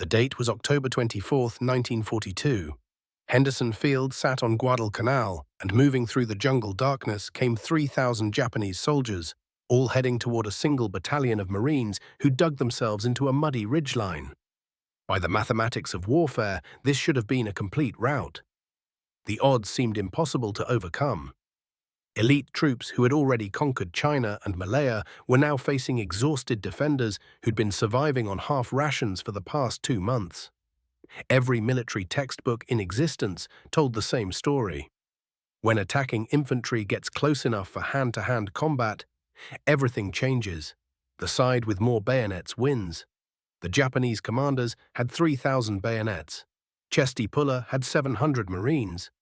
The date was October 24, 1942. Henderson Field sat on Guadalcanal, and moving through the jungle darkness came 3,000 Japanese soldiers, all heading toward a single battalion of Marines who dug themselves into a muddy ridgeline. By the mathematics of warfare, this should have been a complete rout. The odds seemed impossible to overcome. Elite troops who had already conquered China and Malaya were now facing exhausted defenders who'd been surviving on half rations for the past 2 months. Every military textbook in existence told the same story. When attacking infantry gets close enough for hand-to-hand combat, everything changes. The side with more bayonets wins. The Japanese commanders had 3,000 bayonets. Chesty Puller had 700 Marines.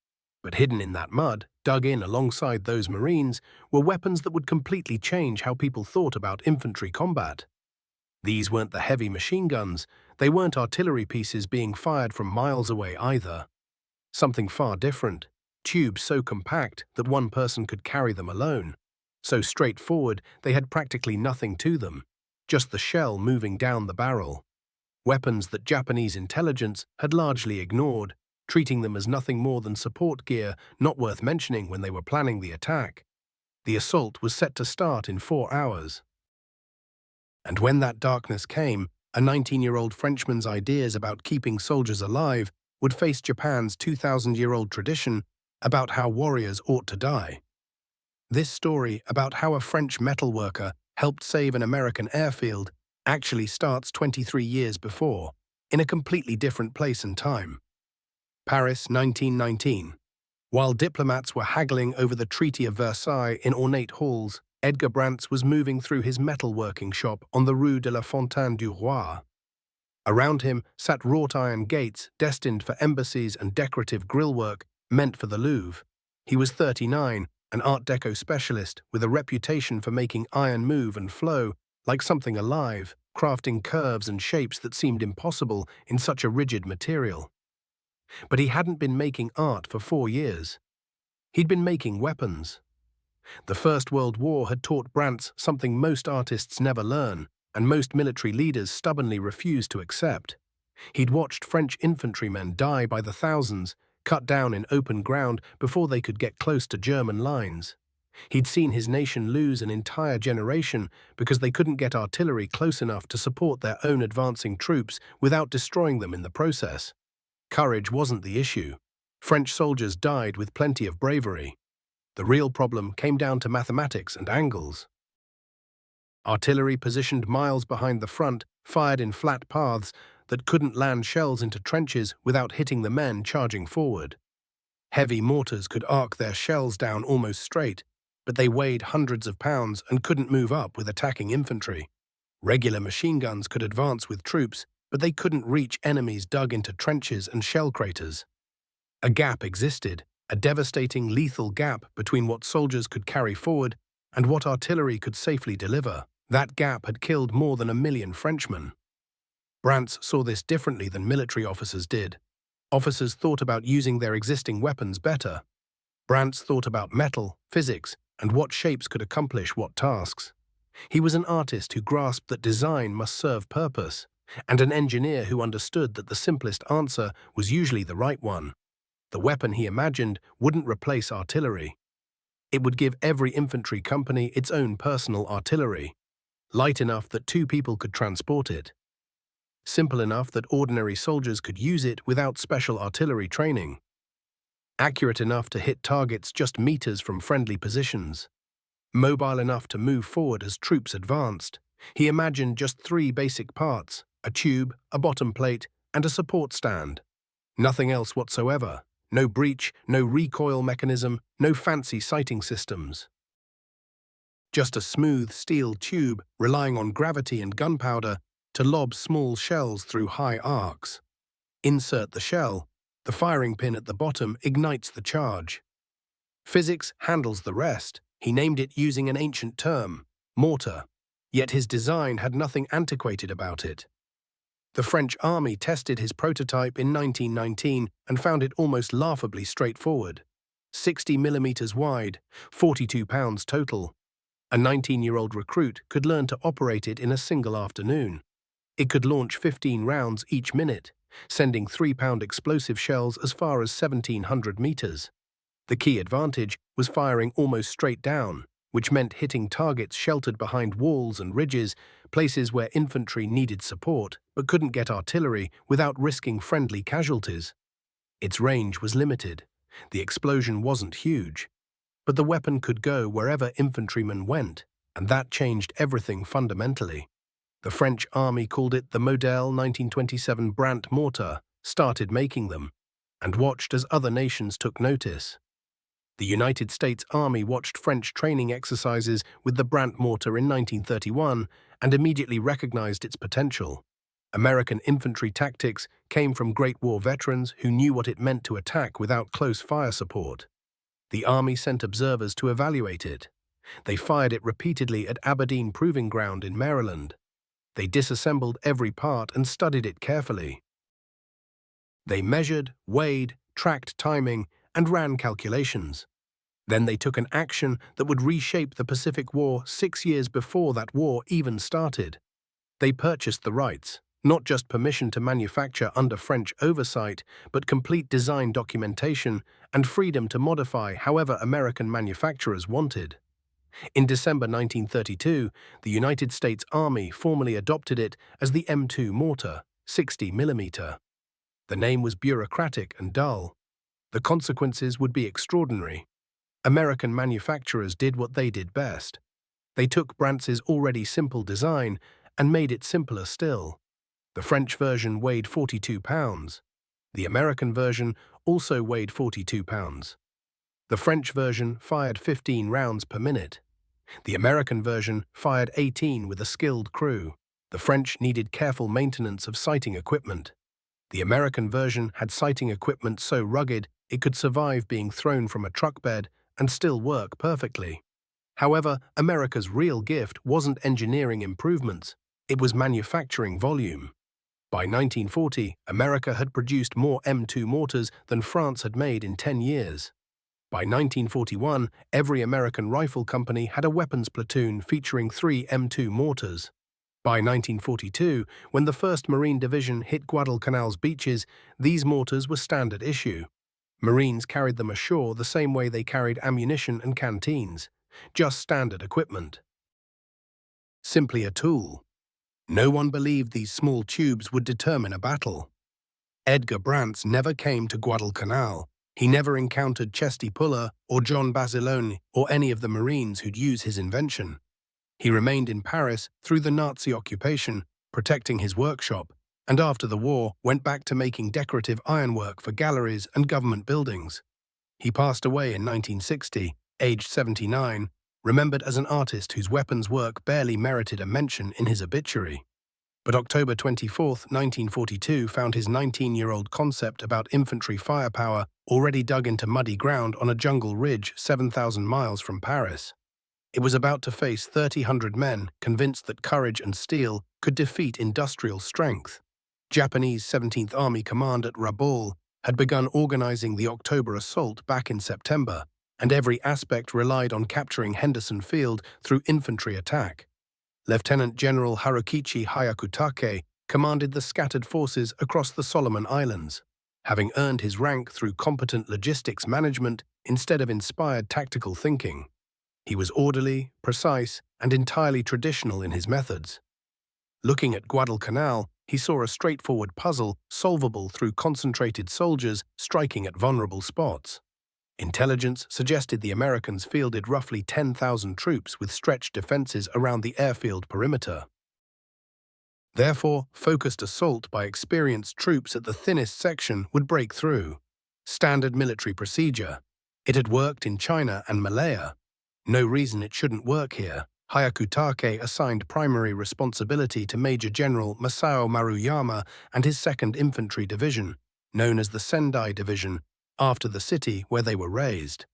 But hidden in that mud, dug in alongside those Marines, were weapons that would completely change how people thought about infantry combat. These weren't the heavy machine guns, they weren't artillery pieces being fired from miles away either. Something far different, tubes so compact that one person could carry them alone. So straightforward, they had practically nothing to them, just the shell moving down the barrel. Weapons that Japanese intelligence had largely ignored, treating them as nothing more than support gear not worth mentioning when they were planning the attack. The assault was set to start in 4 hours. And when that darkness came, a 19-year-old Frenchman's ideas about keeping soldiers alive would face Japan's 2,000-year-old tradition about how warriors ought to die. This story about how a French metalworker helped save an American airfield actually starts 23 years before, in a completely different place and time. Paris, 1919. While diplomats were haggling over the Treaty of Versailles in ornate halls, Edgar Brantz was moving through his metalworking shop on the Rue de la Fontaine du Roi. Around him sat wrought iron gates destined for embassies and decorative grillwork meant for the Louvre. He was 39, an Art Deco specialist with a reputation for making iron move and flow like something alive, crafting curves and shapes that seemed impossible in such a rigid material. But he hadn't been making art for 4 years. He'd been making weapons. The First World War had taught Brantz something most artists never learn, and most military leaders stubbornly refused to accept. He'd watched French infantrymen die by the thousands, cut down in open ground before they could get close to German lines. He'd seen his nation lose an entire generation because they couldn't get artillery close enough to support their own advancing troops without destroying them in the process. Courage wasn't the issue. French soldiers died with plenty of bravery. The real problem came down to mathematics and angles. Artillery positioned miles behind the front fired in flat paths that couldn't land shells into trenches without hitting the men charging forward. Heavy mortars could arc their shells down almost straight, but they weighed hundreds of pounds and couldn't move up with attacking infantry. Regular machine guns could advance with troops, but they couldn't reach enemies dug into trenches and shell craters. A gap existed, a devastating, lethal gap between what soldiers could carry forward and what artillery could safely deliver. That gap had killed more than 1 million Frenchmen. Brantz saw this differently than military officers did. Officers thought about using their existing weapons better. Brantz thought about metal, physics, and what shapes could accomplish what tasks. He was an artist who grasped that design must serve purpose, and an engineer who understood that the simplest answer was usually the right one. The weapon he imagined wouldn't replace artillery. It would give every infantry company its own personal artillery, light enough that 2 people could transport it, simple enough that ordinary soldiers could use it without special artillery training, accurate enough to hit targets just meters from friendly positions, mobile enough to move forward as troops advanced. He imagined just 3 basic parts: a tube, a bottom plate, and a support stand. Nothing else whatsoever. No breech, no recoil mechanism, no fancy sighting systems. Just a smooth steel tube relying on gravity and gunpowder to lob small shells through high arcs. Insert the shell. The firing pin at the bottom ignites the charge. Physics handles the rest. He named it using an ancient term, mortar. Yet his design had nothing antiquated about it. The French army tested his prototype in 1919 and found it almost laughably straightforward. 60 millimeters wide, 42 pounds total. A 19-year-old recruit could learn to operate it in a single afternoon. It could launch 15 rounds each minute, sending 3-pound explosive shells as far as 1,700 meters. The key advantage was firing almost straight down, which meant hitting targets sheltered behind walls and ridges, places where infantry needed support but couldn't get artillery without risking friendly casualties. Its range was limited. The explosion wasn't huge, but the weapon could go wherever infantrymen went, and that changed everything fundamentally. The French army called it the Modèle 1927 Brant mortar, started making them, and watched as other nations took notice. The United States Army watched French training exercises with the Brant mortar in 1931 and immediately recognized its potential. American infantry tactics came from Great War veterans who knew what it meant to attack without close fire support. The Army sent observers to evaluate it. They fired it repeatedly at Aberdeen Proving Ground in Maryland. They disassembled every part and studied it carefully. They measured, weighed, tracked timing, and ran calculations. Then they took an action that would reshape the Pacific War 6 years before that war even started. They purchased the rights, not just permission to manufacture under French oversight, but complete design documentation and freedom to modify however American manufacturers wanted. In December 1932, the United States Army formally adopted it as the M2 mortar, 60 mm. The name was bureaucratic and dull. The consequences would be extraordinary. American manufacturers did what they did best. They took Brant's already simple design and made it simpler still. The French version weighed 42 pounds. The American version also weighed 42 pounds. The French version fired 15 rounds per minute. The American version fired 18 with a skilled crew. The French needed careful maintenance of sighting equipment. The American version had sighting equipment so rugged it could survive being thrown from a truck bed and still work perfectly. However, America's real gift wasn't engineering improvements, it was manufacturing volume. By 1940, America had produced more M2 mortars than France had made in 10 years. By 1941, every American rifle company had a weapons platoon featuring 3 M2 mortars. By 1942, when the 1st Marine Division hit Guadalcanal's beaches, these mortars were standard issue. Marines carried them ashore the same way they carried ammunition and canteens, just standard equipment. Simply a tool. No one believed these small tubes would determine a battle. Edgar Brant never came to Guadalcanal. He never encountered Chesty Puller or John Basilone or any of the Marines who'd use his invention. He remained in Paris through the Nazi occupation, protecting his workshop, and after the war went back to making decorative ironwork for galleries and government buildings. He passed away in 1960, aged 79, remembered as an artist whose weapons work barely merited a mention in his obituary. But October 24, 1942 found his 19-year-old concept about infantry firepower already dug into muddy ground on a jungle ridge 7,000 miles from Paris. It was about to face 3,000 men convinced that courage and steel could defeat industrial strength. Japanese 17th Army Command at Rabaul had begun organizing the October assault back in September, and every aspect relied on capturing Henderson Field through infantry attack. Lieutenant General Harukichi Hyakutake commanded the scattered forces across the Solomon Islands, having earned his rank through competent logistics management instead of inspired tactical thinking. He was orderly, precise, and entirely traditional in his methods. Looking at Guadalcanal, he saw a straightforward puzzle solvable through concentrated soldiers striking at vulnerable spots. Intelligence suggested the Americans fielded roughly 10,000 troops with stretched defenses around the airfield perimeter. Therefore, focused assault by experienced troops at the thinnest section would break through. Standard military procedure. It had worked in China and Malaya. No reason it shouldn't work here. Hyakutake assigned primary responsibility to Major General Masao Maruyama and his 2nd Infantry Division, known as the Sendai Division, after the city where they were raised.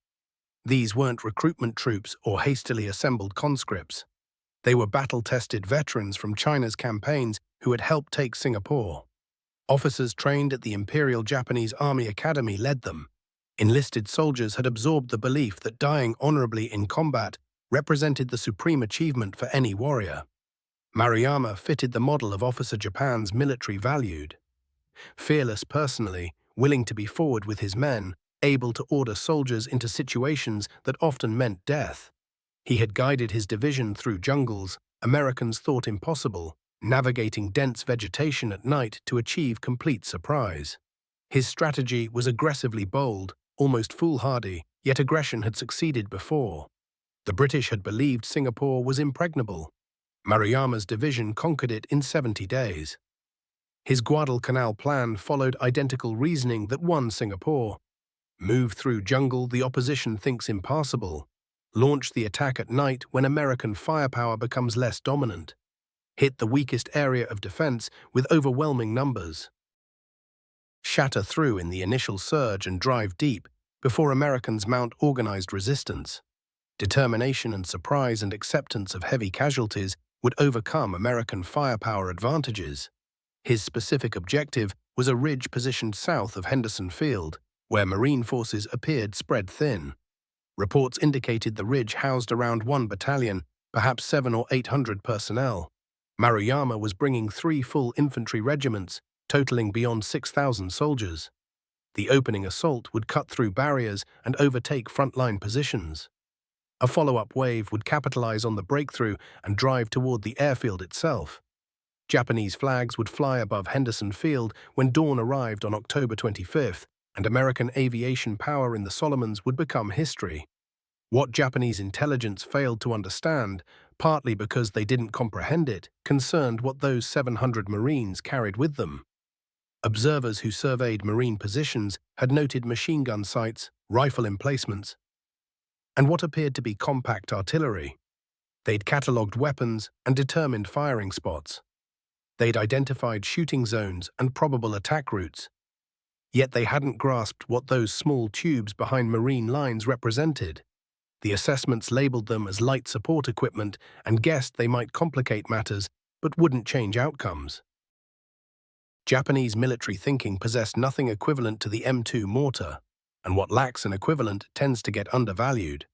These weren't recruitment troops or hastily assembled conscripts. They were battle-tested veterans from China's campaigns who had helped take Singapore. Officers trained at the Imperial Japanese Army Academy led them. Enlisted soldiers had absorbed the belief that dying honorably in combat represented the supreme achievement for any warrior. Maruyama fitted the model of officer Japan's military valued. Fearless personally, willing to be forward with his men, able to order soldiers into situations that often meant death. He had guided his division through jungles Americans thought impossible, navigating dense vegetation at night to achieve complete surprise. His strategy was aggressively bold, almost foolhardy, yet aggression had succeeded before. The British had believed Singapore was impregnable. Maruyama's division conquered it in 70 days. His Guadalcanal plan followed identical reasoning that won Singapore. Move through jungle the opposition thinks impassable. Launch the attack at night when American firepower becomes less dominant. Hit the weakest area of defense with overwhelming numbers. Shatter through in the initial surge and drive deep before Americans mount organized resistance. Determination and surprise and acceptance of heavy casualties would overcome American firepower advantages. His specific objective was a ridge positioned south of Henderson Field, where Marine forces appeared spread thin. Reports indicated the ridge housed around 1 battalion, perhaps 700 or 800 personnel. Maruyama was bringing 3 full infantry regiments, totaling beyond 6,000 soldiers. The opening assault would cut through barriers and overtake frontline positions. A follow-up wave would capitalize on the breakthrough and drive toward the airfield itself. Japanese flags would fly above Henderson Field when dawn arrived on October 25th, and American aviation power in the Solomons would become history. What Japanese intelligence failed to understand, partly because they didn't comprehend it, concerned what those 700 Marines carried with them. Observers who surveyed Marine positions had noted machine gun sites, rifle emplacements, and what appeared to be compact artillery. They'd catalogued weapons and determined firing spots. They'd identified shooting zones and probable attack routes. Yet they hadn't grasped what those small tubes behind Marine lines represented. The assessments labeled them as light support equipment and guessed they might complicate matters but wouldn't change outcomes. Japanese military thinking possessed nothing equivalent to the M2 mortar, and what lacks an equivalent tends to get undervalued.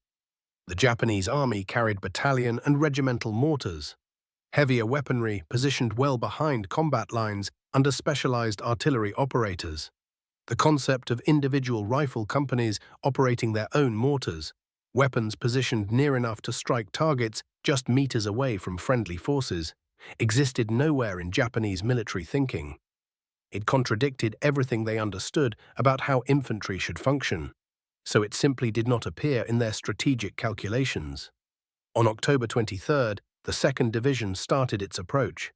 The Japanese army carried battalion and regimental mortars, heavier weaponry positioned well behind combat lines under specialized artillery operators. The concept of individual rifle companies operating their own mortars, weapons positioned near enough to strike targets just meters away from friendly forces, existed nowhere in Japanese military thinking. It contradicted everything they understood about how infantry should function, so it simply did not appear in their strategic calculations. On October 23rd, the 2nd Division started its approach,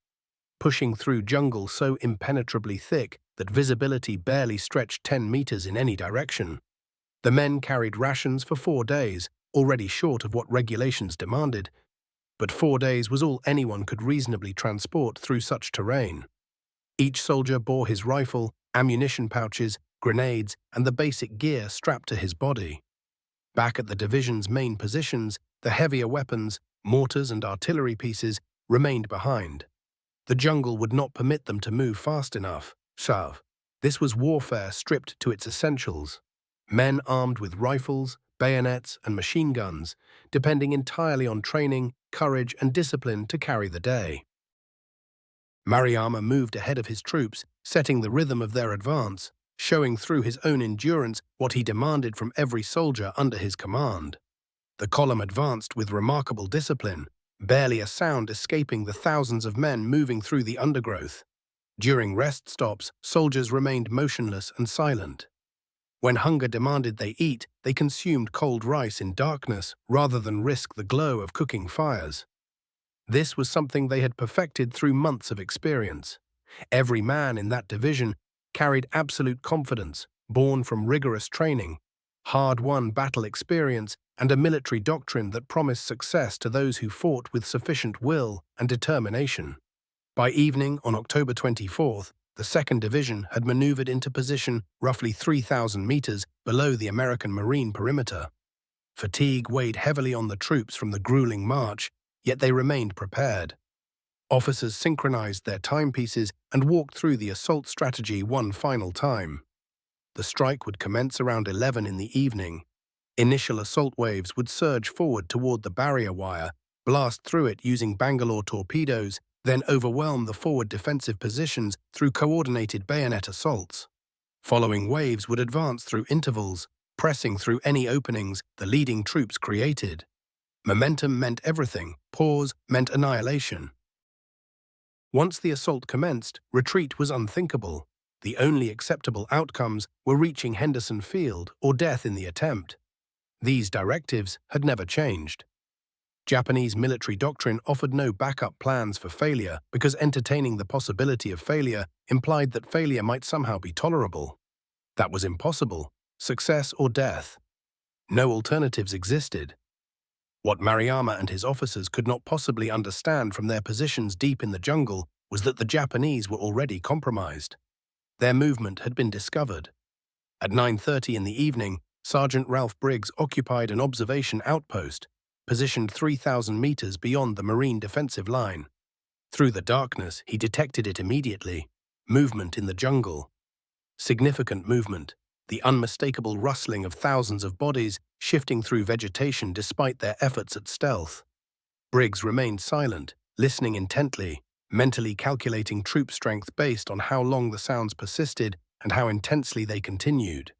pushing through jungle so impenetrably thick that visibility barely stretched 10 meters in any direction. The men carried rations for 4 days, already short of what regulations demanded, but 4 days was all anyone could reasonably transport through such terrain. Each soldier bore his rifle, ammunition pouches, grenades, and the basic gear strapped to his body. Back at the division's main positions, the heavier weapons, mortars and artillery pieces, remained behind. The jungle would not permit them to move fast enough. So, this was warfare stripped to its essentials. Men armed with rifles, bayonets, and machine guns, depending entirely on training, courage, and discipline to carry the day. Maruyama moved ahead of his troops, setting the rhythm of their advance, showing through his own endurance what he demanded from every soldier under his command. The column advanced with remarkable discipline, barely a sound escaping the thousands of men moving through the undergrowth. During rest stops, soldiers remained motionless and silent. When hunger demanded they eat, they consumed cold rice in darkness rather than risk the glow of cooking fires. This was something they had perfected through months of experience. Every man in that division carried absolute confidence, born from rigorous training, hard-won battle experience, and a military doctrine that promised success to those who fought with sufficient will and determination. By evening on October 24th, the 2nd Division had maneuvered into position roughly 3,000 meters below the American Marine perimeter. Fatigue weighed heavily on the troops from the grueling march, yet they remained prepared. Officers synchronized their timepieces and walked through the assault strategy one final time. The strike would commence around 11 in the evening. Initial assault waves would surge forward toward the barrier wire, blast through it using Bangalore torpedoes, then overwhelm the forward defensive positions through coordinated bayonet assaults. Following waves would advance through intervals, pressing through any openings the leading troops created. Momentum meant everything, pause meant annihilation. Once the assault commenced, retreat was unthinkable. The only acceptable outcomes were reaching Henderson Field or death in the attempt. These directives had never changed. Japanese military doctrine offered no backup plans for failure because entertaining the possibility of failure implied that failure might somehow be tolerable. That was impossible. Success or death. No alternatives existed. What Maruyama and his officers could not possibly understand from their positions deep in the jungle was that the Japanese were already compromised. Their movement had been discovered. At 9:30 in the evening, Sergeant Ralph Briggs occupied an observation outpost, positioned 3,000 meters beyond the Marine defensive line. Through the darkness, he detected it immediately. Movement in the jungle. Significant movement. The unmistakable rustling of thousands of bodies shifting through vegetation despite their efforts at stealth. Briggs remained silent, listening intently, mentally calculating troop strength based on how long the sounds persisted and how intensely they continued.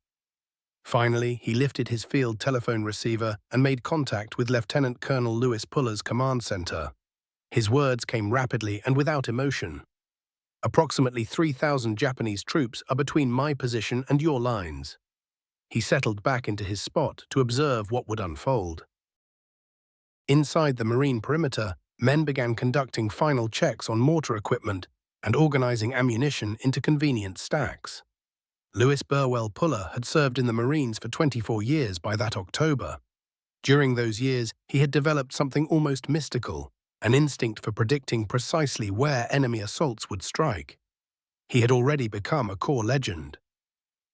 Finally, he lifted his field telephone receiver and made contact with Lieutenant Colonel Louis Puller's command center. His words came rapidly and without emotion. Approximately 3,000 Japanese troops are between my position and your lines. He settled back into his spot to observe what would unfold. Inside the Marine perimeter, men began conducting final checks on mortar equipment and organizing ammunition into convenient stacks. Louis Burwell Puller had served in the Marines for 24 years by that October. During those years, he had developed something almost mystical, an instinct for predicting precisely where enemy assaults would strike. He had already become a corps legend.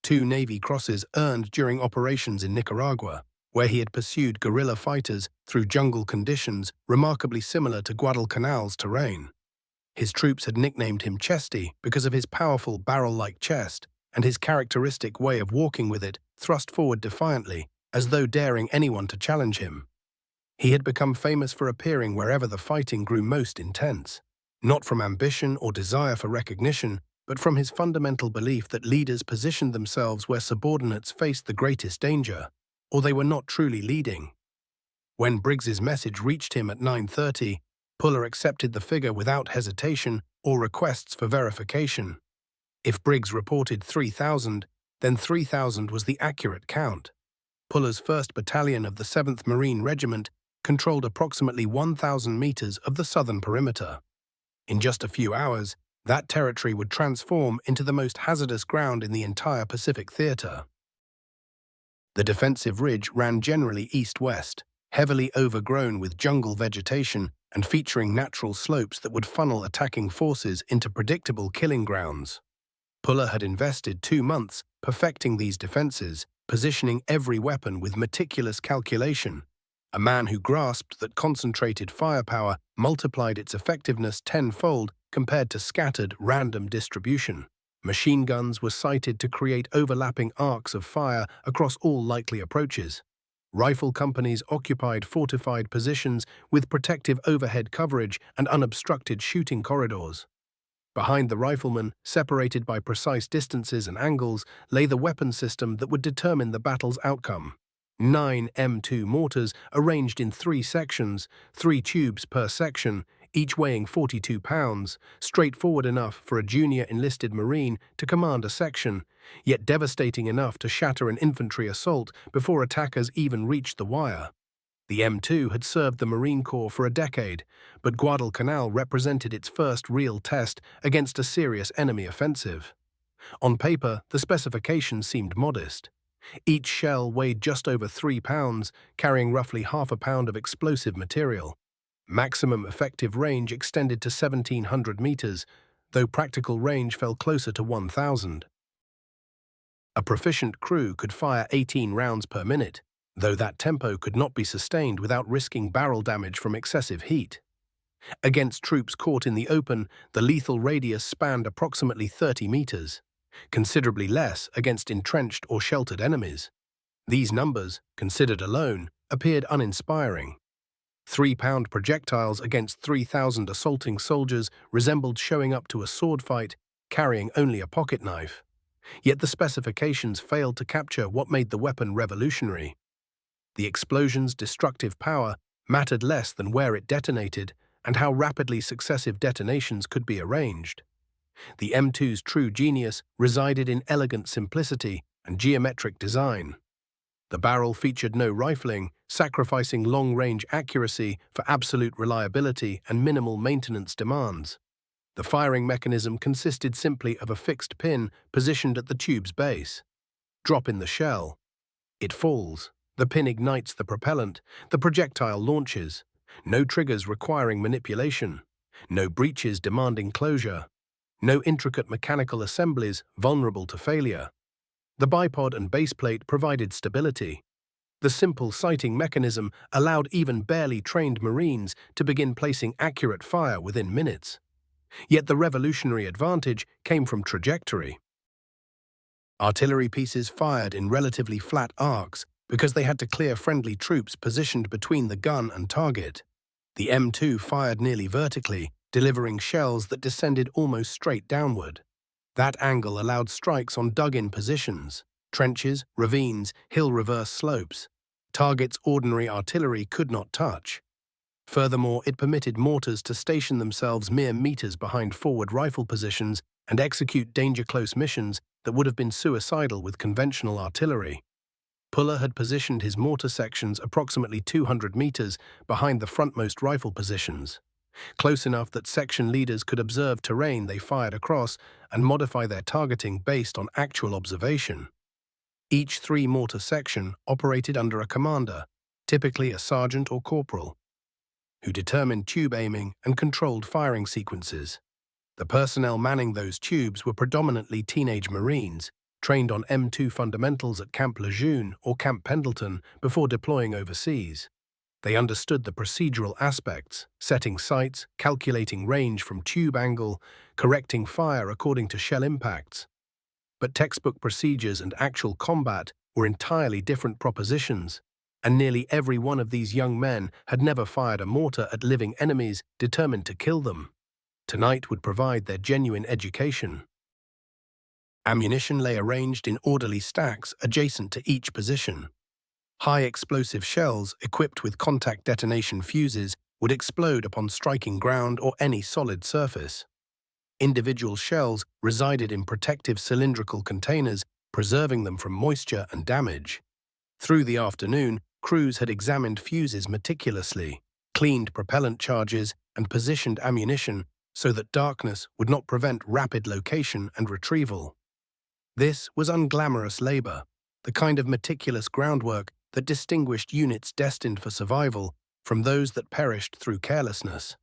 2 Navy Crosses earned during operations in Nicaragua, where he had pursued guerrilla fighters through jungle conditions remarkably similar to Guadalcanal's terrain. His troops had nicknamed him Chesty because of his powerful barrel-like chest and his characteristic way of walking with it thrust forward defiantly, as though daring anyone to challenge him. He had become famous for appearing wherever the fighting grew most intense, not from ambition or desire for recognition, but from his fundamental belief that leaders positioned themselves where subordinates faced the greatest danger, or they were not truly leading. When Briggs's message reached him at 9:30, Puller accepted the figure without hesitation or requests for verification. If Briggs reported 3,000, then 3,000 was the accurate count. Puller's 1st Battalion of the 7th Marine Regiment controlled approximately 1,000 meters of the southern perimeter. In just a few hours, that territory would transform into the most hazardous ground in the entire Pacific theater. The defensive ridge ran generally east-west, heavily overgrown with jungle vegetation and featuring natural slopes that would funnel attacking forces into predictable killing grounds. Puller had invested 2 months perfecting these defenses, positioning every weapon with meticulous calculation. A man who grasped that concentrated firepower multiplied its effectiveness tenfold compared to scattered, random distribution. Machine guns were sighted to create overlapping arcs of fire across all likely approaches. Rifle companies occupied fortified positions with protective overhead coverage and unobstructed shooting corridors. Behind the riflemen, separated by precise distances and angles, lay the weapon system that would determine the battle's outcome. 9 M2 mortars arranged in 3 sections, 3 tubes per section, each weighing 42 pounds, straightforward enough for a junior enlisted Marine to command a section, yet devastating enough to shatter an infantry assault before attackers even reached the wire. The M2 had served the Marine Corps for a decade, but Guadalcanal represented its first real test against a serious enemy offensive. On paper, the specifications seemed modest. Each shell weighed just over 3 pounds, carrying roughly half a pound of explosive material. Maximum effective range extended to 1,700 meters, though practical range fell closer to 1,000. A proficient crew could fire 18 rounds per minute, though that tempo could not be sustained without risking barrel damage from excessive heat. Against troops caught in the open, the lethal radius spanned approximately 30 meters, considerably less against entrenched or sheltered enemies. These numbers, considered alone, appeared uninspiring. 3-pound projectiles against 3,000 assaulting soldiers resembled showing up to a sword fight, carrying only a pocket knife. Yet the specifications failed to capture what made the weapon revolutionary. The explosion's destructive power mattered less than where it detonated and how rapidly successive detonations could be arranged. The M2's true genius resided in elegant simplicity and geometric design. The barrel featured no rifling, sacrificing long-range accuracy for absolute reliability and minimal maintenance demands. The firing mechanism consisted simply of a fixed pin positioned at the tube's base. Drop in the shell. It falls. The pin ignites the propellant. The projectile launches. No triggers requiring manipulation. No breaches demanding closure. No intricate mechanical assemblies vulnerable to failure. The bipod and baseplate provided stability. The simple sighting mechanism allowed even barely trained Marines to begin placing accurate fire within minutes. Yet the revolutionary advantage came from trajectory. Artillery pieces fired in relatively flat arcs because they had to clear friendly troops positioned between the gun and target. The M2 fired nearly vertically, delivering shells that descended almost straight downward. That angle allowed strikes on dug-in positions, trenches, ravines, hill reverse slopes, targets ordinary artillery could not touch. Furthermore, it permitted mortars to station themselves mere meters behind forward rifle positions and execute danger-close missions that would have been suicidal with conventional artillery. Puller had positioned his mortar sections approximately 200 meters behind the frontmost rifle positions, close enough that section leaders could observe terrain they fired across and modify their targeting based on actual observation. Each 3-mortar section operated under a commander, typically a sergeant or corporal, who determined tube aiming and controlled firing sequences. The personnel manning those tubes were predominantly teenage Marines, trained on M2 fundamentals at Camp Lejeune or Camp Pendleton before deploying overseas. They understood the procedural aspects, setting sights, calculating range from tube angle, correcting fire according to shell impacts. But textbook procedures and actual combat were entirely different propositions, and nearly every one of these young men had never fired a mortar at living enemies determined to kill them. Tonight would provide their genuine education. Ammunition lay arranged in orderly stacks adjacent to each position. High explosive shells equipped with contact detonation fuses would explode upon striking ground or any solid surface. Individual shells resided in protective cylindrical containers, preserving them from moisture and damage. Through the afternoon, crews had examined fuses meticulously, cleaned propellant charges, and positioned ammunition so that darkness would not prevent rapid location and retrieval. This was unglamorous labor, the kind of meticulous groundwork that distinguished units destined for survival from those that perished through carelessness.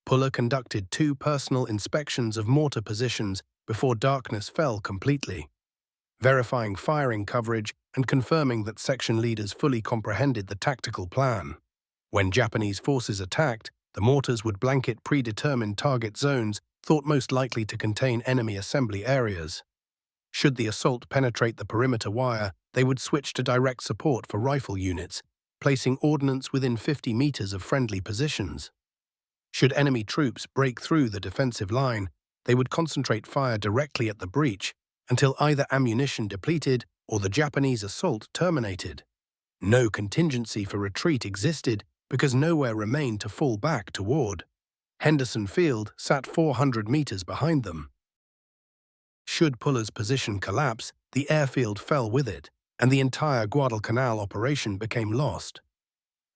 Puller conducted 2 personal inspections of mortar positions before darkness fell completely, verifying firing coverage and confirming that section leaders fully comprehended the tactical plan. When Japanese forces attacked, the mortars would blanket predetermined target zones thought most likely to contain enemy assembly areas. Should the assault penetrate the perimeter wire, they would switch to direct support for rifle units, placing ordnance within 50 meters of friendly positions. Should enemy troops break through the defensive line, they would concentrate fire directly at the breach until either ammunition depleted or the Japanese assault terminated. No contingency for retreat existed because nowhere remained to fall back toward. Henderson Field sat 400 meters behind them. Should Puller's position collapse, the airfield fell with it, and the entire Guadalcanal operation became lost.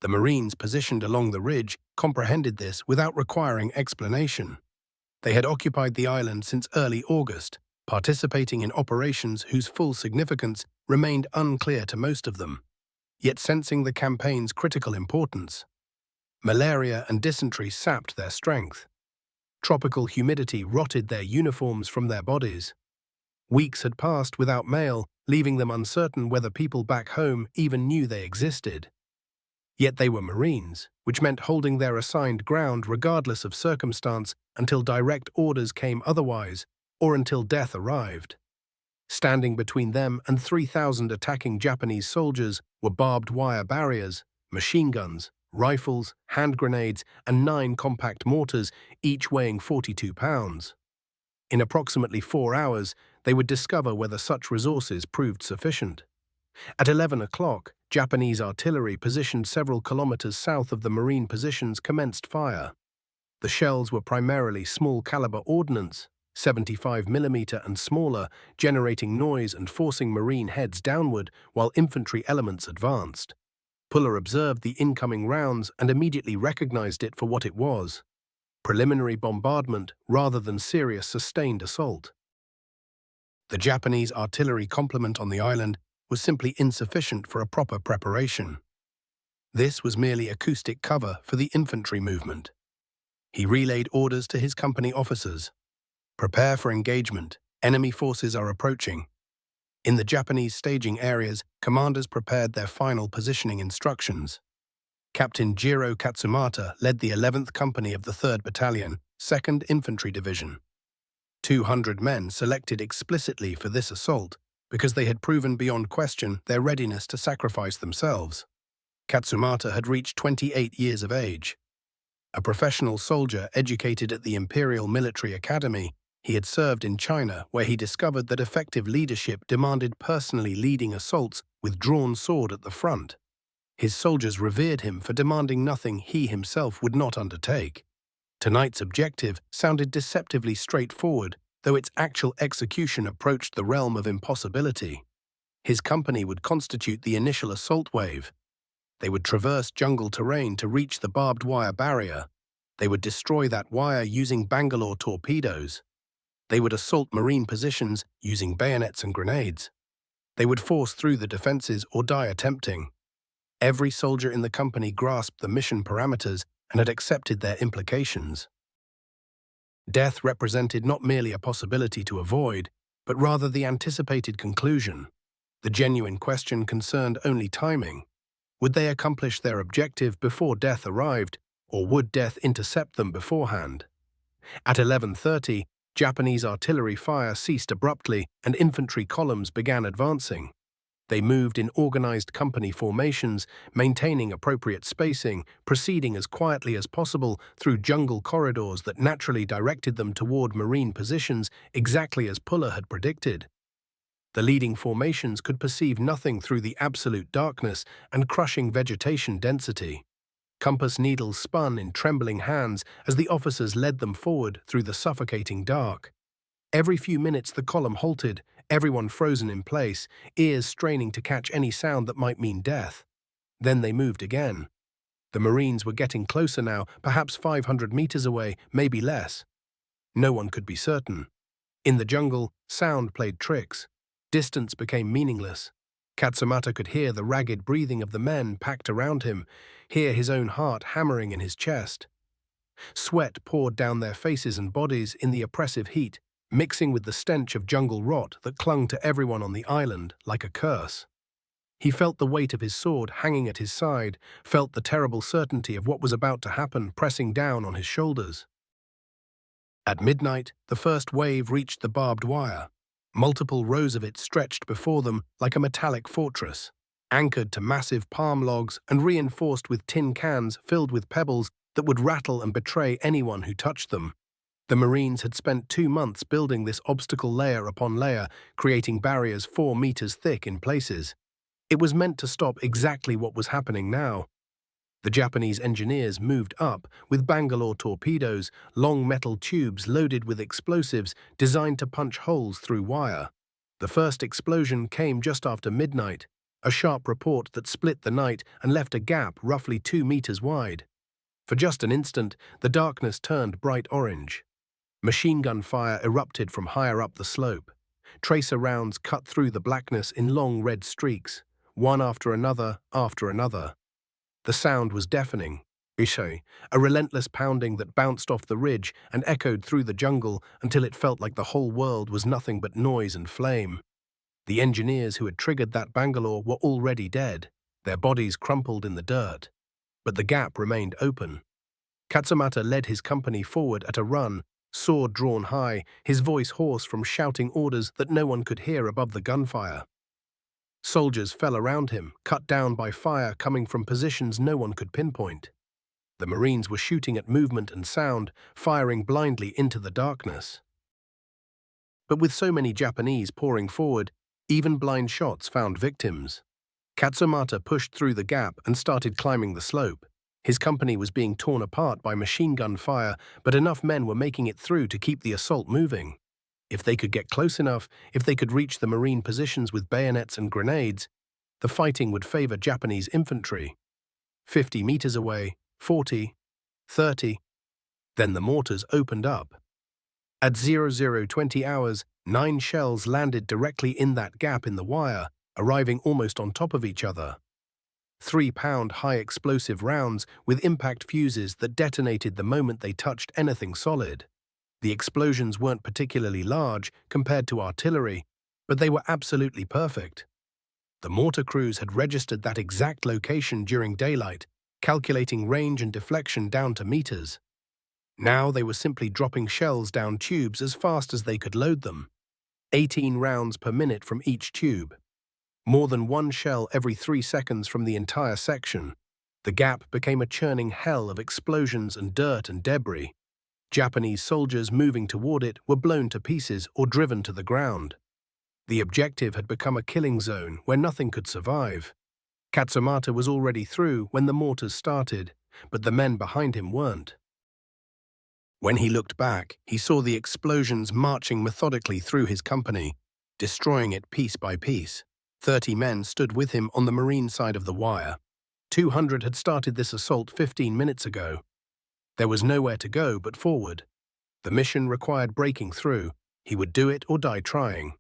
The Marines positioned along the ridge comprehended this without requiring explanation. They had occupied the island since early August, participating in operations whose full significance remained unclear to most of them, yet sensing the campaign's critical importance. Malaria and dysentery sapped their strength. Tropical humidity rotted their uniforms from their bodies. Weeks had passed without mail, leaving them uncertain whether people back home even knew they existed. Yet they were Marines, which meant holding their assigned ground regardless of circumstance until direct orders came otherwise, or until death arrived. Standing between them and 3,000 attacking Japanese soldiers were barbed wire barriers, machine guns, rifles, hand grenades, and 9 compact mortars, each weighing 42 pounds. In approximately 4 hours, they would discover whether such resources proved sufficient. At 11 o'clock, Japanese artillery positioned several kilometers south of the Marine positions commenced fire. The shells were primarily small-caliber ordnance, 75mm and smaller, generating noise and forcing Marine heads downward while infantry elements advanced. Puller observed the incoming rounds and immediately recognized it for what it was: preliminary bombardment rather than serious sustained assault. The Japanese artillery complement on the island was simply insufficient for a proper preparation. This was merely acoustic cover for the infantry movement. He relayed orders to his company officers: prepare for engagement, enemy forces are approaching. In the Japanese staging areas, commanders prepared their final positioning instructions. Captain Jiro Katsumata led the 11th Company of the 3rd Battalion, 2nd Infantry Division. 200 men selected explicitly for this assault because they had proven beyond question their readiness to sacrifice themselves. Katsumata had reached 28 years of age. A professional soldier educated at the Imperial Military Academy, he had served in China, where he discovered that effective leadership demanded personally leading assaults with drawn sword at the front. His soldiers revered him for demanding nothing he himself would not undertake. Tonight's objective sounded deceptively straightforward, though its actual execution approached the realm of impossibility. His company would constitute the initial assault wave. They would traverse jungle terrain to reach the barbed wire barrier. They would destroy that wire using Bangalore torpedoes. They would assault Marine positions using bayonets and grenades. They would force through the defenses or die attempting. Every soldier in the company grasped the mission parameters and had accepted their implications. Death represented not merely a possibility to avoid, but rather the anticipated conclusion. The genuine question concerned only timing. Would they accomplish their objective before death arrived, or would death intercept them beforehand? At 11:30, Japanese artillery fire ceased abruptly and infantry columns began advancing. They moved in organized company formations, maintaining appropriate spacing, proceeding as quietly as possible through jungle corridors that naturally directed them toward Marine positions exactly as Puller had predicted. The leading formations could perceive nothing through the absolute darkness and crushing vegetation density. Compass needles spun in trembling hands as the officers led them forward through the suffocating dark. Every few minutes the column halted, everyone frozen in place, ears straining to catch any sound that might mean death. Then they moved again. The Marines were getting closer now, perhaps 500 meters away, maybe less. No one could be certain. In the jungle, sound played tricks. Distance became meaningless. Katsumata could hear the ragged breathing of the men packed around him, hear his own heart hammering in his chest. Sweat poured down their faces and bodies in the oppressive heat, mixing with the stench of jungle rot that clung to everyone on the island like a curse. He felt the weight of his sword hanging at his side, felt the terrible certainty of what was about to happen pressing down on his shoulders. At midnight, the first wave reached the barbed wire. Multiple rows of it stretched before them like a metallic fortress, anchored to massive palm logs and reinforced with tin cans filled with pebbles that would rattle and betray anyone who touched them. The Marines had spent 2 months building this obstacle layer upon layer, creating barriers 4 meters thick in places. It was meant to stop exactly what was happening now. The Japanese engineers moved up with Bangalore torpedoes, long metal tubes loaded with explosives designed to punch holes through wire. The first explosion came just after midnight, a sharp report that split the night and left a gap roughly 2 meters wide. For just an instant, the darkness turned bright orange. Machine gun fire erupted from higher up the slope. Tracer rounds cut through the blackness in long red streaks, one after another after another. The sound was deafening, a relentless pounding that bounced off the ridge and echoed through the jungle until it felt like the whole world was nothing but noise and flame. The engineers who had triggered that Bangalore were already dead, their bodies crumpled in the dirt. But the gap remained open. Katsumata led his company forward at a run, sword drawn high, his voice hoarse from shouting orders that no one could hear above the gunfire. Soldiers fell around him, cut down by fire coming from positions no one could pinpoint. The Marines were shooting at movement and sound, firing blindly into the darkness. But with so many Japanese pouring forward, even blind shots found victims. Katsumata pushed through the gap and started climbing the slope. His company was being torn apart by machine gun fire, but enough men were making it through to keep the assault moving. If they could get close enough, if they could reach the Marine positions with bayonets and grenades, the fighting would favor Japanese infantry. 50 meters away, 40, 30, then the mortars opened up. At 0020 hours, 9 shells landed directly in that gap in the wire, arriving almost on top of each other. 3-pound high-explosive rounds with impact fuses that detonated the moment they touched anything solid. The explosions weren't particularly large compared to artillery, but they were absolutely perfect. The mortar crews had registered that exact location during daylight, calculating range and deflection down to meters. Now they were simply dropping shells down tubes as fast as they could load them. 18 rounds per minute from each tube. More than 1 shell every 3 seconds from the entire section. The gap became a churning hell of explosions and dirt and debris. Japanese soldiers moving toward it were blown to pieces or driven to the ground. The objective had become a killing zone where nothing could survive. Katsumata was already through when the mortars started, but the men behind him weren't. When he looked back, he saw the explosions marching methodically through his company, destroying it piece by piece. 30 men stood with him on the Marine side of the wire. 200 had started this assault 15 minutes ago. There was nowhere to go but forward. The mission required breaking through. He would do it or die trying.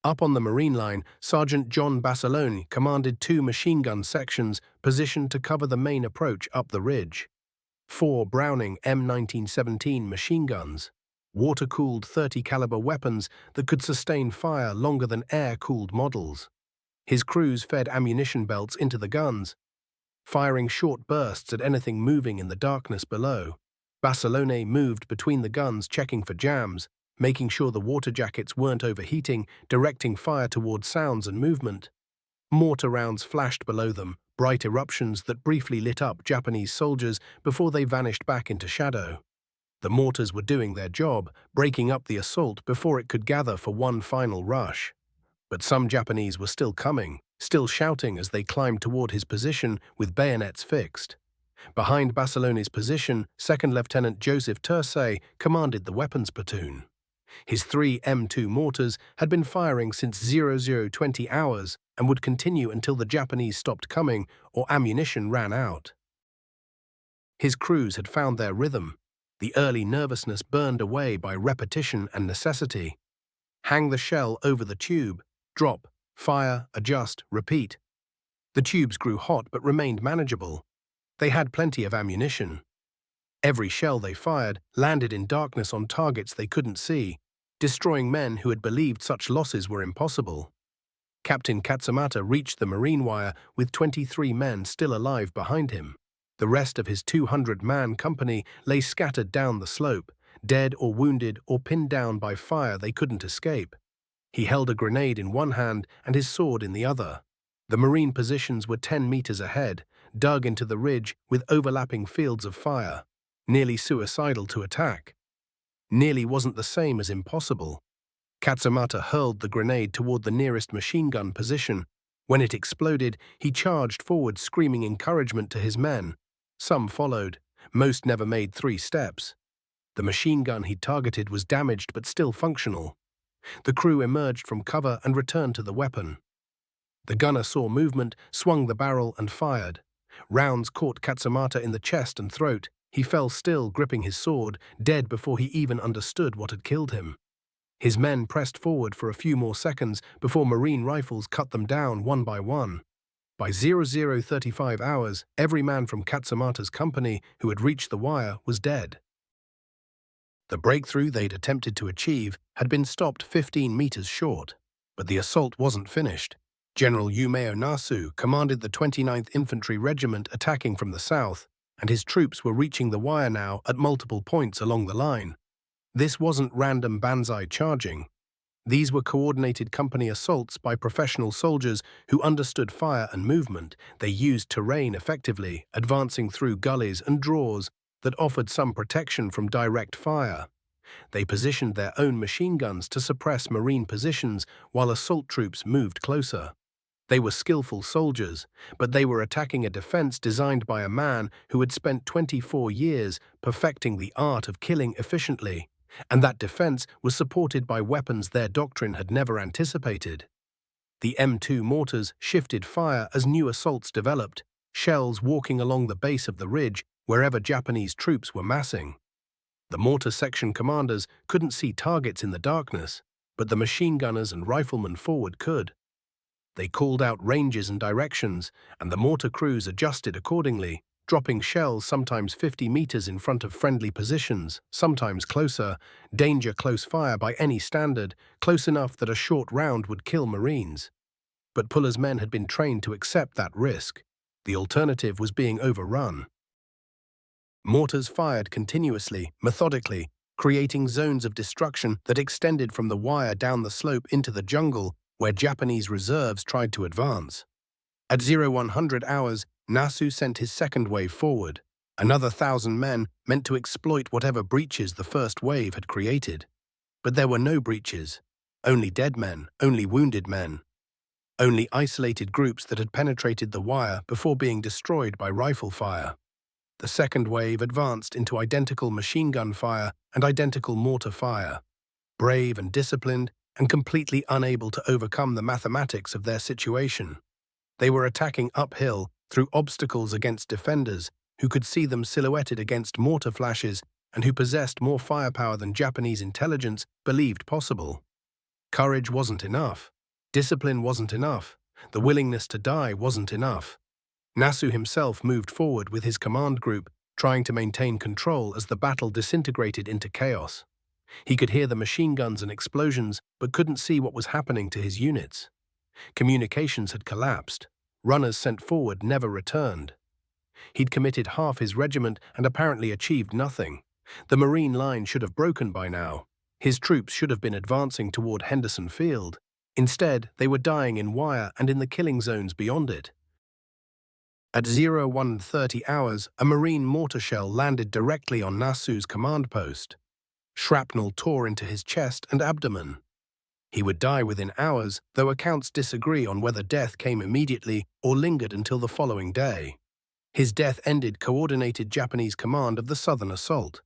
Up on the Marine line, Sergeant John Bassaloni commanded 2 machine gun sections positioned to cover the main approach up the ridge. 4 Browning M1917 machine guns, water-cooled 30-caliber weapons that could sustain fire longer than air-cooled models. His crews fed ammunition belts into the guns, firing short bursts at anything moving in the darkness below. Bassaloni moved between the guns checking for jams, making sure the water jackets weren't overheating, directing fire toward sounds and movement. Mortar rounds flashed below them, bright eruptions that briefly lit up Japanese soldiers before they vanished back into shadow. The mortars were doing their job, breaking up the assault before it could gather for one final rush. But some Japanese were still coming, still shouting as they climbed toward his position with bayonets fixed. Behind Bassaloni's position, 2nd Lieutenant Joseph Tersay commanded the weapons platoon. His 3 M2 mortars had been firing since 0020 hours and would continue until the Japanese stopped coming or ammunition ran out. His crews had found their rhythm. The early nervousness burned away by repetition and necessity. Hang the shell over the tube, drop, fire, adjust, repeat. The tubes grew hot but remained manageable. They had plenty of ammunition. Every shell they fired landed in darkness on targets they couldn't see, destroying men who had believed such losses were impossible. Captain Katsumata reached the Marine wire with 23 men still alive behind him. The rest of his 200-man company lay scattered down the slope, dead or wounded or pinned down by fire they couldn't escape. He held a grenade in one hand and his sword in the other. The Marine positions were 10 meters ahead, dug into the ridge with overlapping fields of fire. Nearly suicidal to attack. Nearly wasn't the same as impossible. Katsumata hurled the grenade toward the nearest machine gun position. When it exploded, he charged forward screaming encouragement to his men. Some followed. Most never made 3 steps. The machine gun he targeted was damaged but still functional. The crew emerged from cover and returned to the weapon. The gunner saw movement, swung the barrel and fired. Rounds caught Katsumata in the chest and throat. He fell still, gripping his sword, dead before he even understood what had killed him. His men pressed forward for a few more seconds before Marine rifles cut them down one by one. By 0035 hours, every man from Katsumata's company who had reached the wire was dead. The breakthrough they'd attempted to achieve had been stopped 15 meters short, but the assault wasn't finished. General Yumeo Nasu commanded the 29th Infantry Regiment attacking from the south, and his troops were reaching the wire now at multiple points along the line. This wasn't random banzai charging. These were coordinated company assaults by professional soldiers who understood fire and movement. They used terrain effectively, advancing through gullies and draws that offered some protection from direct fire. They positioned their own machine guns to suppress Marine positions while assault troops moved closer. They were skillful soldiers, but they were attacking a defense designed by a man who had spent 24 years perfecting the art of killing efficiently, and that defense was supported by weapons their doctrine had never anticipated. The M2 mortars shifted fire as new assaults developed, shells walking along the base of the ridge wherever Japanese troops were massing. The mortar section commanders couldn't see targets in the darkness, but the machine gunners and riflemen forward could. They called out ranges and directions, and the mortar crews adjusted accordingly, dropping shells sometimes 50 meters in front of friendly positions, sometimes closer, danger close fire by any standard, close enough that a short round would kill Marines. But Puller's men had been trained to accept that risk. The alternative was being overrun. Mortars fired continuously, methodically, creating zones of destruction that extended from the wire down the slope into the jungle where Japanese reserves tried to advance. At 0100 hours, Nasu sent his second wave forward, another 1,000 men meant to exploit whatever breaches the first wave had created. But there were no breaches, only dead men, only wounded men, only isolated groups that had penetrated the wire before being destroyed by rifle fire. The second wave advanced into identical machine gun fire and identical mortar fire. Brave and disciplined, and completely unable to overcome the mathematics of their situation. They were attacking uphill through obstacles against defenders who could see them silhouetted against mortar flashes and who possessed more firepower than Japanese intelligence believed possible. Courage wasn't enough. Discipline wasn't enough. The willingness to die wasn't enough. Nasu himself moved forward with his command group, trying to maintain control as the battle disintegrated into chaos. He could hear the machine guns and explosions, but couldn't see what was happening to his units. Communications had collapsed. Runners sent forward never returned. He'd committed half his regiment and apparently achieved nothing. The Marine line should have broken by now. His troops should have been advancing toward Henderson Field. Instead, they were dying in wire and in the killing zones beyond it. At 0130 hours, a Marine mortar shell landed directly on Nasu's command post. Shrapnel tore into his chest and abdomen. He would die within hours, though accounts disagree on whether death came immediately or lingered until the following day. His death ended coordinated Japanese command of the southern assault.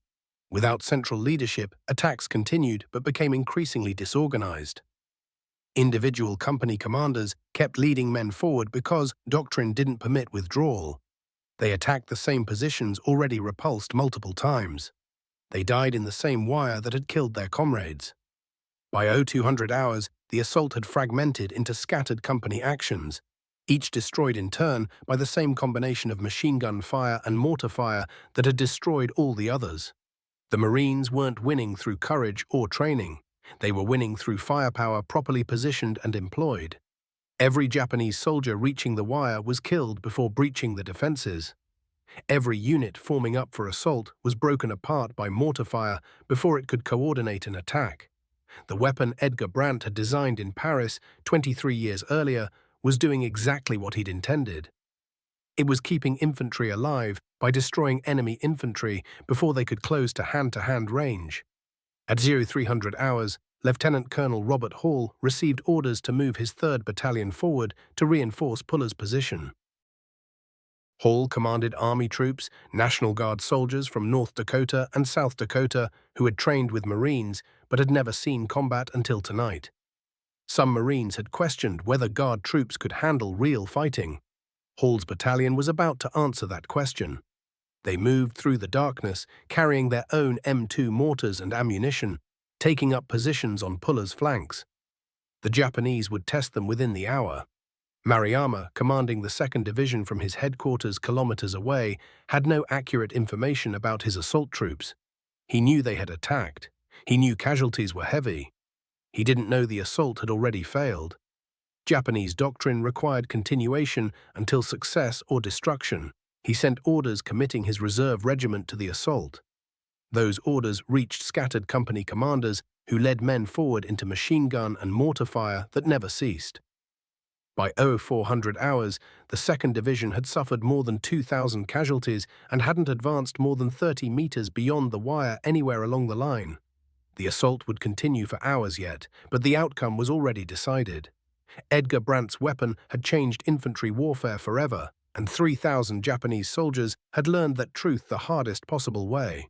Without central leadership, attacks continued but became increasingly disorganized. Individual company commanders kept leading men forward because doctrine didn't permit withdrawal. They attacked the same positions already repulsed multiple times. They died in the same wire that had killed their comrades. By 0200 hours, the assault had fragmented into scattered company actions, each destroyed in turn by the same combination of machine gun fire and mortar fire that had destroyed all the others. The Marines weren't winning through courage or training. They were winning through firepower properly positioned and employed. Every Japanese soldier reaching the wire was killed before breaching the defenses. Every unit forming up for assault was broken apart by mortar fire before it could coordinate an attack. The weapon Edgar Brandt had designed in Paris 23 years earlier was doing exactly what he'd intended. It was keeping infantry alive by destroying enemy infantry before they could close to hand-to-hand range. At 0300 hours, Lieutenant Colonel Robert Hall received orders to move his 3rd Battalion forward to reinforce Puller's position. Hall commanded Army troops, National Guard soldiers from North Dakota and South Dakota who had trained with Marines but had never seen combat until tonight. Some Marines had questioned whether Guard troops could handle real fighting. Hall's battalion was about to answer that question. They moved through the darkness, carrying their own M2 mortars and ammunition, taking up positions on Puller's flanks. The Japanese would test them within the hour. Maruyama, commanding the 2nd Division from his headquarters kilometers away, had no accurate information about his assault troops. He knew they had attacked. He knew casualties were heavy. He didn't know the assault had already failed. Japanese doctrine required continuation until success or destruction. He sent orders committing his reserve regiment to the assault. Those orders reached scattered company commanders who led men forward into machine gun and mortar fire that never ceased. By 0400 hours, the 2nd Division had suffered more than 2,000 casualties and hadn't advanced more than 30 meters beyond the wire anywhere along the line. The assault would continue for hours yet, but the outcome was already decided. Edgar Brandt's weapon had changed infantry warfare forever, and 3,000 Japanese soldiers had learned that truth the hardest possible way.